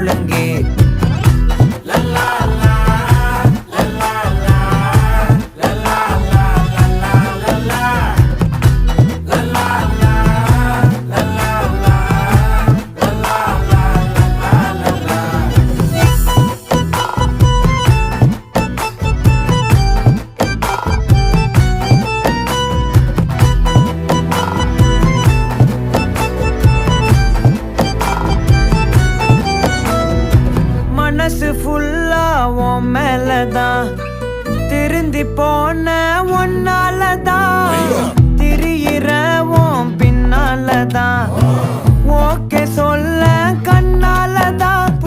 முழங்கே. மனசு ஃபுல்லா உன் மேலதான், திருந்தி போன ஒன்னாலதான், திரியிற உன் பின்னாலதான், ஓகே சொல்ல கண்ணாலதான்,